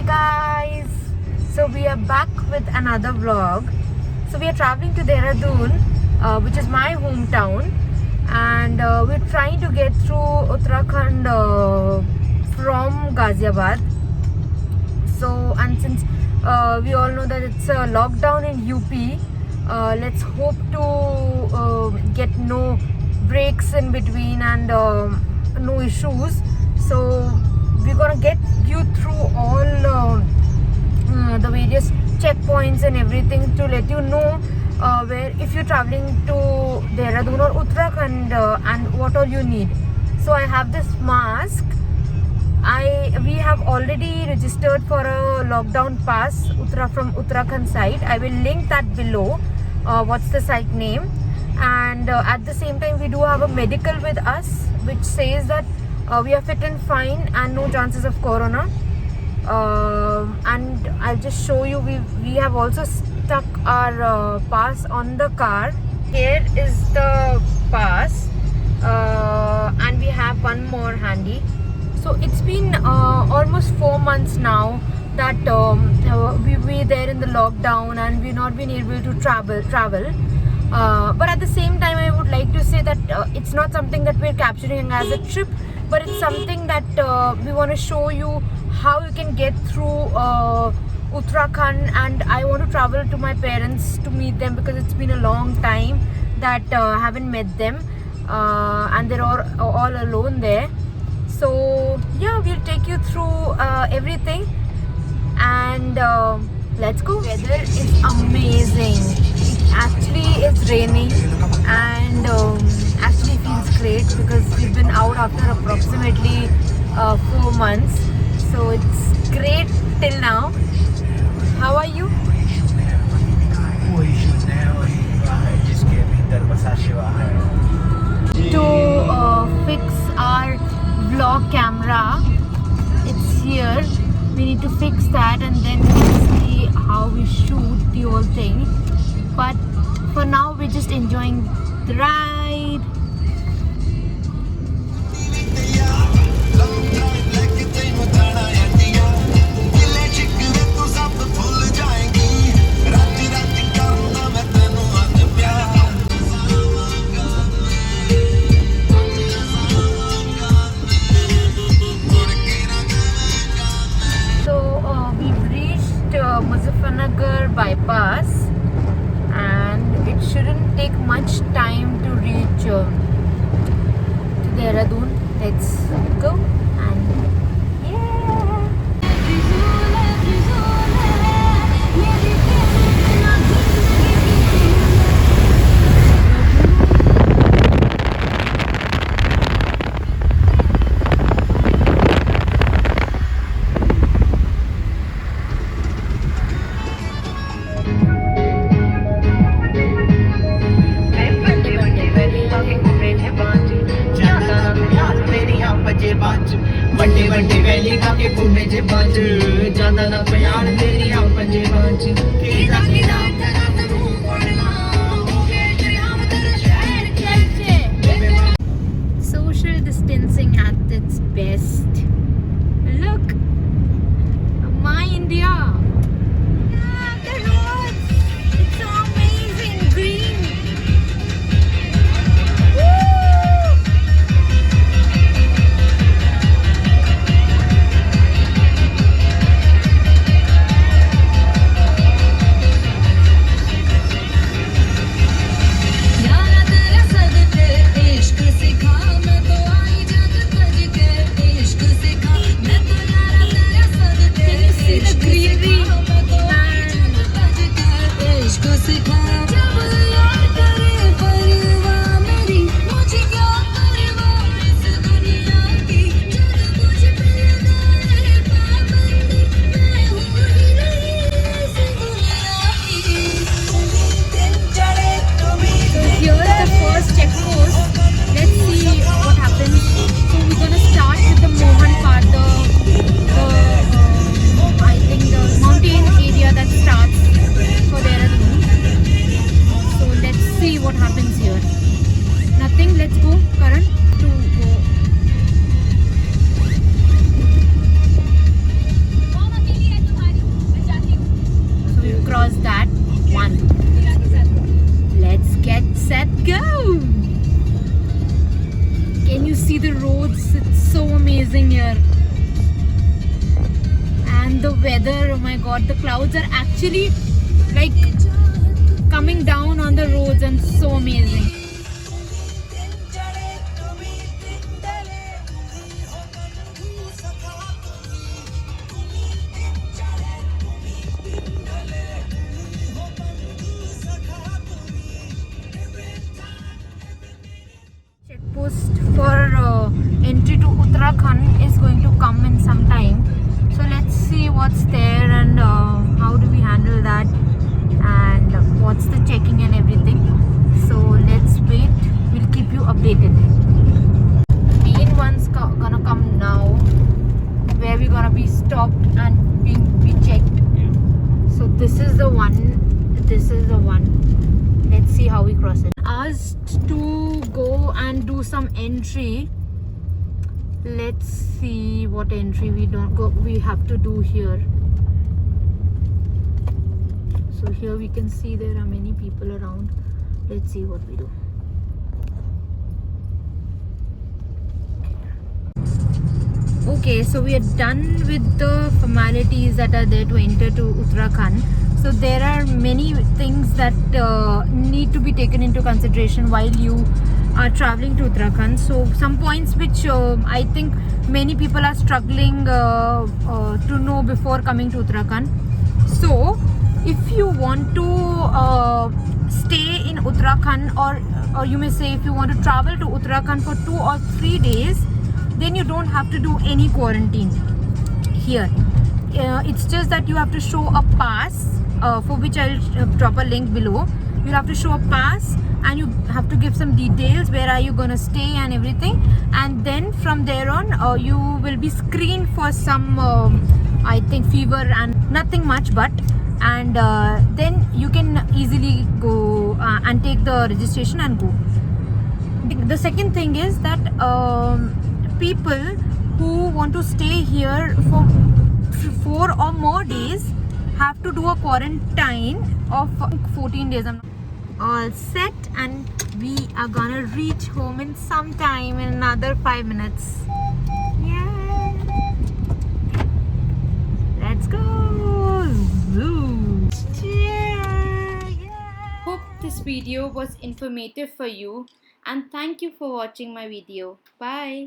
Hi guys! So we are back with another vlog. So we are traveling to Dehradun, which is my hometown, and we're trying to get through Uttarakhand from Ghaziabad. So, and since we all know that it's a lockdown in UP, let's hope to get no breaks in between and no issues. So we're gonna get you through all the various checkpoints and everything to let you know where if you're traveling to Dehradun or Uttarakhand and what all you need. So I have this mask. We have already registered for a lockdown pass from Uttarakhand site. I will link that below. What's the site name? And at the same time we do have a medical with us which says that we are fit and fine and no chances of corona. And I'll just show you, we have also stuck our pass on the car. Here is the pass, and we have one more handy. So it's been almost 4 months now that we were there in the lockdown and we've not been able to travel. But at the same time I would like to say that it's not something that we're capturing as a trip, but it's something that we want to show you how you can get through Uttarakhand. And I want to travel to my parents to meet them because it's been a long time that I haven't met them, and they're all alone there. So yeah, we'll take you through everything, and let's go. Weather is amazing. It actually is raining, and actually feels great because we've been out after approximately 4 months. So it's great till now. How are you? To fix our vlog camera, it's here. We need to fix that and then we'll see how we shoot the whole thing. But for now we're just enjoying the ride. Muzaffarnagar bypass, and it shouldn't take much time to reach to Dehradun. Let's go and ਵੱਡੇ ਵੱਡੇ ਵੈਲੀ ਕਾ ਕੇ ਕੁੰਡੇ ਚ ਬਾਜ ਜਾਂਦਾ ਨਾ ਪਿਆਰ ਤੇਰੀਆਂ ਪੰਜੇ ਬਾਜ ਕਿਦਾ ਕਿਦਾ ਤੇਰਾ ਤੂੰ ਪੜਨਾ ਹੋ ਗਏ ਦਰਿਆਵ ਤੇਰਾ ਸ਼ਹਿਰ ਚੱਲਚੇ. social distancing at its best. Look, my India. The roads, it's so amazing, green. Woo! And the weather, oh my god, the clouds are actually like coming down on the roads and so amazing. Checkpost for entry to Uttarakhand is going to come in some time. So let's see what's there and how do we handle that and what's the checking and everything. So let's wait. We'll keep you updated. Main one's gonna come now, where we're gonna be stopped and be checked. So this is the one. This is the one. Let's see how we cross it. Asked to go and do some entry. Let's see what entry we have to do here. So here we can see there are many people around. Let's see what we do. Okay, so we are done with the formalities that are there to enter to Uttarakhand. So there are many things that need to be taken into consideration while you are traveling to Uttarakhand. So some points which I think many people are struggling to know before coming to Uttarakhand. So if you want to stay in Uttarakhand, or you may say if you want to travel to Uttarakhand for 2 or 3 days, then you don't have to do any quarantine here. It's just that you have to show a pass, for which I'll drop a link below. You'll have to show a pass and you have to give some details, where are you gonna stay and everything, and then from there on you will be screened for some I think fever and nothing much, but and then you can easily go and take the registration and go. The second thing is that people who want to stay here for 4 or more days have to do a quarantine of 14 days. I'm all set and we are gonna reach home in some time, in another 5 minutes. Yeah, let's go. Zoo. Yeah. Hope this video was informative for you, and thank you for watching my video. Bye.